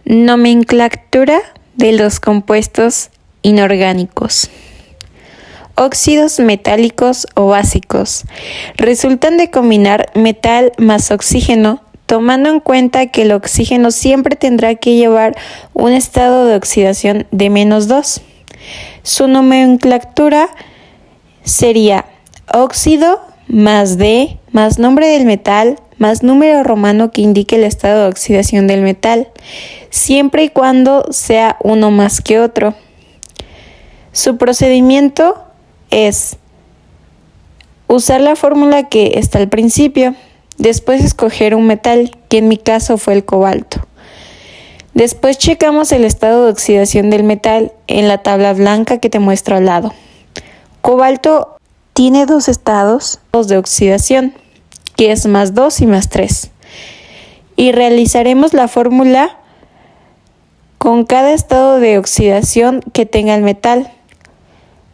Nomenclatura de los compuestos inorgánicos. Óxidos metálicos o básicos. Resultan de combinar metal más oxígeno, tomando en cuenta que el oxígeno siempre tendrá que llevar un estado de oxidación de -2. Su nomenclatura sería óxido más D más nombre del metal más número romano que indique el estado de oxidación del metal, siempre y cuando sea uno más que otro. Su procedimiento es usar la fórmula que está al principio, después escoger un metal, que en mi caso fue el cobalto. Después checamos el estado de oxidación del metal en la tabla blanca que te muestro al lado. Cobalto tiene dos estados de oxidación, que es +2 y +3. Y realizaremos la fórmula con cada estado de oxidación que tenga el metal.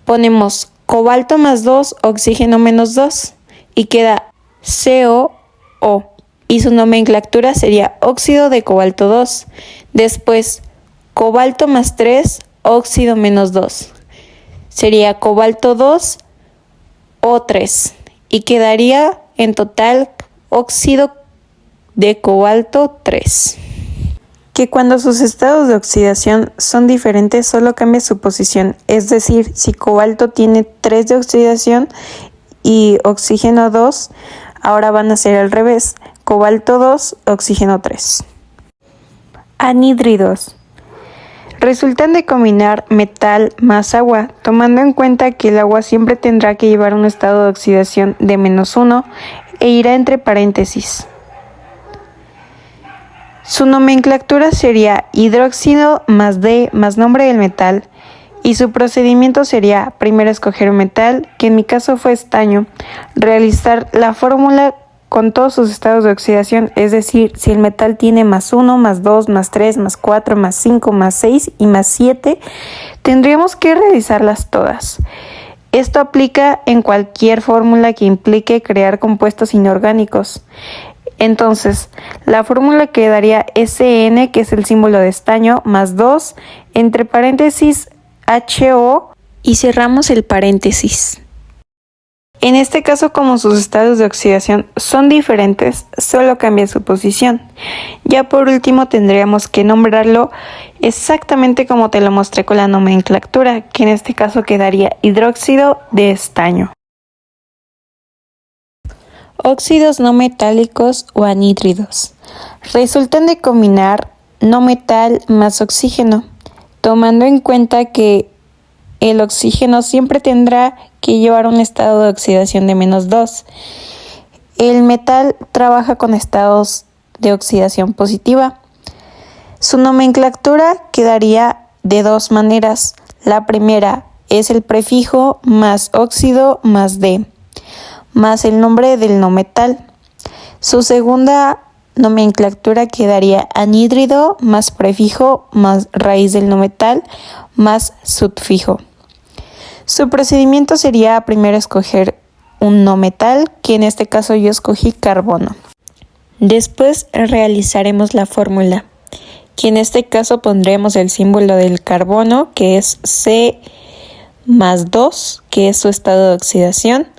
Ponemos cobalto +2, oxígeno -2 y queda COO. Y su nomenclatura sería óxido de cobalto 2. Después cobalto +3, óxido -2. Sería cobalto 2 O3 y quedaría en total óxido de cobalto 3. Que cuando sus estados de oxidación son diferentes solo cambia su posición, es decir, si cobalto tiene 3 de oxidación y oxígeno 2, ahora van a ser al revés, cobalto 2, oxígeno 3. Anhídridos. Resultan de combinar metal más agua, tomando en cuenta que el agua siempre tendrá que llevar un estado de oxidación de -1 e irá entre paréntesis. Su nomenclatura sería hidróxido más D más nombre del metal y su procedimiento sería primero escoger un metal, que en mi caso fue estaño, realizar la fórmula con todos sus estados de oxidación, es decir, si el metal tiene +1, +2, +3, +4, +5, +6 y +7, tendríamos que realizarlas todas. Esto aplica en cualquier fórmula que implique crear compuestos inorgánicos. Entonces, la fórmula quedaría SN, que es el símbolo de estaño, +2, entre paréntesis HO y cerramos el paréntesis. En este caso, como sus estados de oxidación son diferentes, solo cambia su posición. Ya por último tendríamos que nombrarlo exactamente como te lo mostré con la nomenclatura, que en este caso quedaría hidróxido de estaño. Óxidos no metálicos o anhídridos. Resultan de combinar no metal más oxígeno, tomando en cuenta que el oxígeno siempre tendrá que llevar un estado de oxidación de -2. El metal trabaja con estados de oxidación positiva. Su nomenclatura quedaría de dos maneras. La primera es el prefijo más óxido más D, más el nombre del no metal. Su segunda nomenclatura quedaría anhídrido más prefijo más raíz del no metal más sufijo. Su procedimiento sería primero escoger un no metal, que en este caso yo escogí carbono. Después realizaremos la fórmula, que en este caso pondremos el símbolo del carbono, que es C+2, que es su estado de oxidación,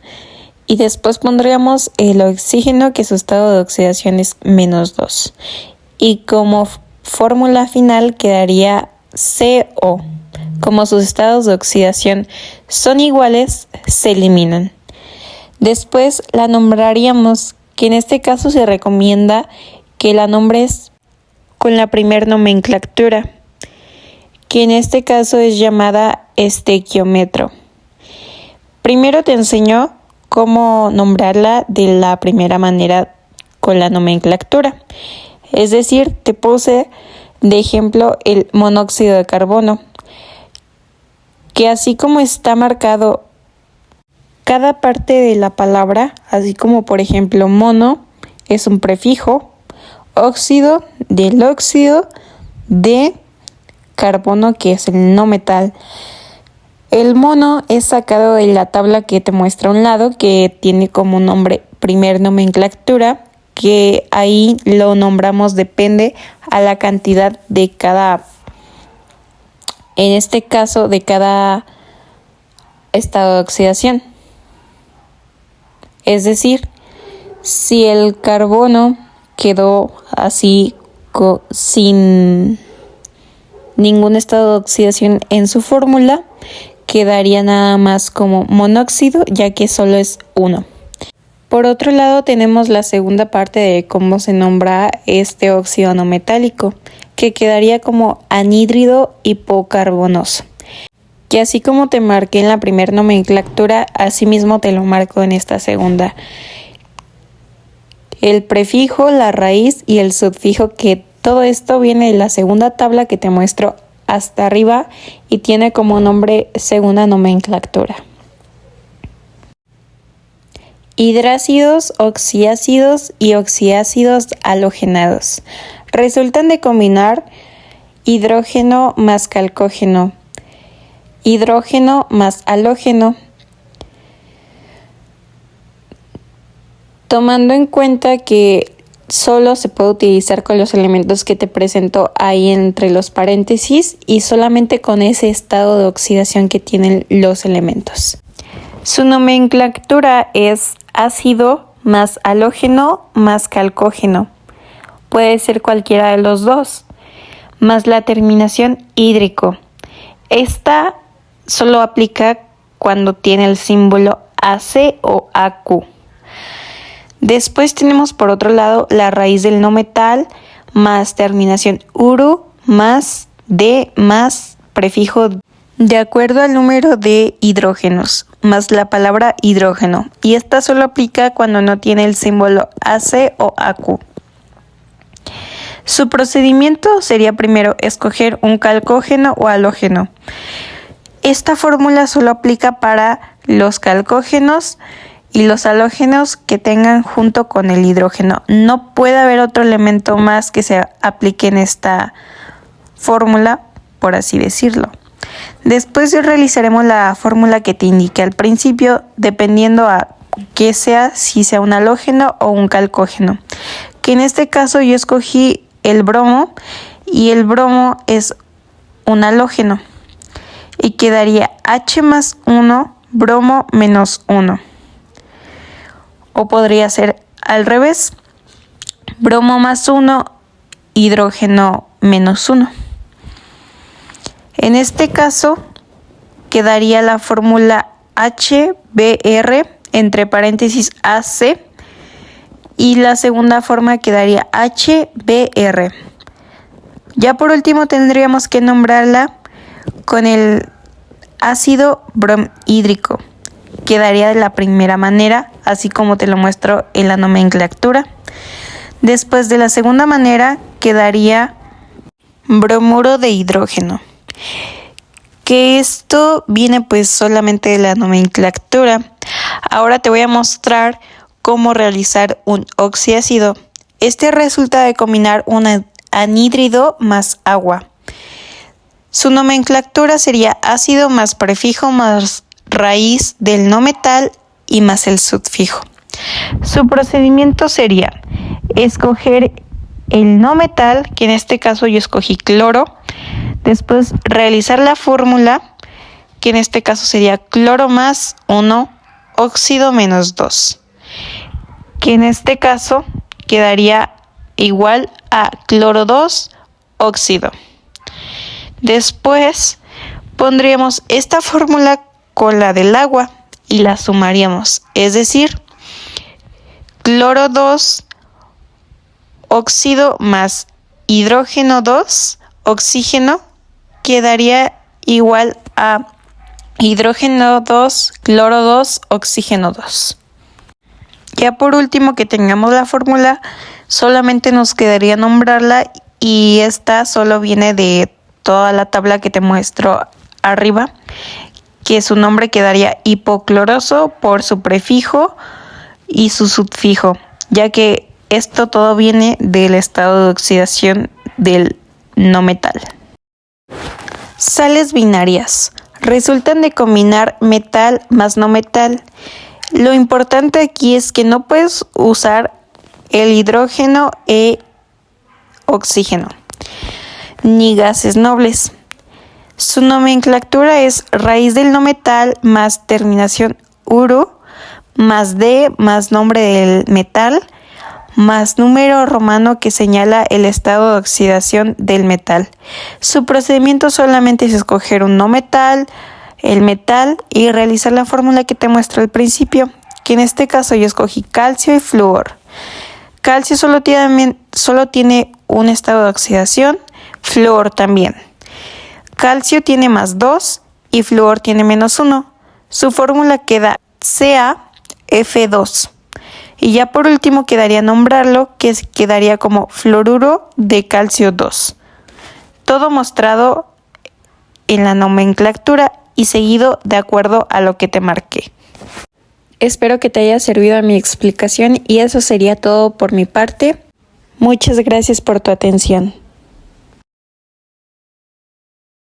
y después pondríamos el oxígeno, que su estado de oxidación es -2. Y como fórmula final quedaría CO. Como sus estados de oxidación son iguales, se eliminan. Después la nombraríamos, que en este caso se recomienda que la nombres con la primer nomenclatura, que en este caso es llamada estequiómetro. Primero te enseño cómo nombrarla de la primera manera con la nomenclatura. Es decir, te puse de ejemplo el monóxido de carbono, que así como está marcado cada parte de la palabra, así como por ejemplo mono es un prefijo, óxido del óxido de carbono, que es el no metal. El mono es sacado de la tabla que te muestra a un lado, que tiene como nombre primer nomenclatura, que ahí lo nombramos depende a la cantidad de cada, en este caso, de cada estado de oxidación. Es decir, si el carbono quedó así sin ningún estado de oxidación en su fórmula, quedaría nada más como monóxido, ya que solo es uno. Por otro lado, tenemos la segunda parte de cómo se nombra este óxido no metálico, que quedaría como anhídrido hipocarbonoso, que así como te marqué en la primera nomenclatura, así mismo te lo marco en esta segunda. El prefijo, la raíz y el sufijo, que todo esto viene de la segunda tabla que te muestro hasta arriba y tiene como nombre segunda nomenclatura. Hidrácidos, oxiácidos y oxiácidos halogenados. Resultan de combinar hidrógeno más calcógeno, hidrógeno más halógeno, tomando en cuenta que solo se puede utilizar con los elementos que te presento ahí entre los paréntesis y solamente con ese estado de oxidación que tienen los elementos. Su nomenclatura es ácido más halógeno más calcógeno. Puede ser cualquiera de los dos, más la terminación hídrico. Esta solo aplica cuando tiene el símbolo AC o AQ. Después tenemos por otro lado la raíz del no metal más terminación uru más D más prefijo de acuerdo al número de hidrógenos más la palabra hidrógeno, y esta solo aplica cuando no tiene el símbolo AC o AQ. Su procedimiento sería primero escoger un calcógeno o halógeno. Esta fórmula solo aplica para los calcógenos y los halógenos que tengan junto con el hidrógeno. No puede haber otro elemento más que se aplique en esta fórmula, por así decirlo. Después realizaremos la fórmula que te indiqué al principio, dependiendo a qué sea, si sea un halógeno o un calcógeno. Que en este caso yo escogí el bromo y el bromo es un halógeno. Y quedaría H más 1, bromo menos 1. O podría ser al revés, bromo más 1, hidrógeno menos 1. En este caso, quedaría la fórmula HBr entre paréntesis AC y la segunda forma quedaría HBr. Ya por último tendríamos que nombrarla con el ácido bromhídrico. Quedaría de la primera manera, así como te lo muestro en la nomenclatura. Después de la segunda manera quedaría bromuro de hidrógeno, que esto viene pues solamente de la nomenclatura. Ahora te voy a mostrar cómo realizar un oxiácido. Este resulta de combinar un anhídrido más agua. Su nomenclatura sería ácido más prefijo más raíz del no metal y más el sufijo. Su procedimiento sería escoger el no metal, que en este caso yo escogí cloro. Después realizar la fórmula, que en este caso sería cloro más 1, óxido menos 2. Que en este caso quedaría igual a cloro 2, óxido. Después pondríamos esta fórmula con la del agua y la sumaríamos, es decir, cloro 2, óxido más hidrógeno 2, oxígeno, quedaría igual a hidrógeno 2, cloro 2, oxígeno 2. Ya por último que tengamos la fórmula, solamente nos quedaría nombrarla y esta solo viene de toda la tabla que te muestro arriba, que su nombre quedaría hipocloroso por su prefijo y su sufijo, ya que esto todo viene del estado de oxidación del no metal. Sales binarias. Resultan de combinar metal más no metal. Lo importante aquí es que no puedes usar el hidrógeno e oxígeno, ni gases nobles. Su nomenclatura es raíz del no metal más terminación uro, más D más nombre del metal, más número romano que señala el estado de oxidación del metal. Su procedimiento solamente es escoger un no metal, el metal, y realizar la fórmula que te muestro al principio, que en este caso yo escogí calcio y flúor. Calcio solo tiene un estado de oxidación, flúor también. Calcio tiene más 2 y flúor tiene menos 1. Su fórmula queda CaF2. Y ya por último quedaría nombrarlo, que quedaría como fluoruro de calcio 2. Todo mostrado en la nomenclatura y seguido de acuerdo a lo que te marqué. Espero que te haya servido mi explicación y eso sería todo por mi parte. Muchas gracias por tu atención.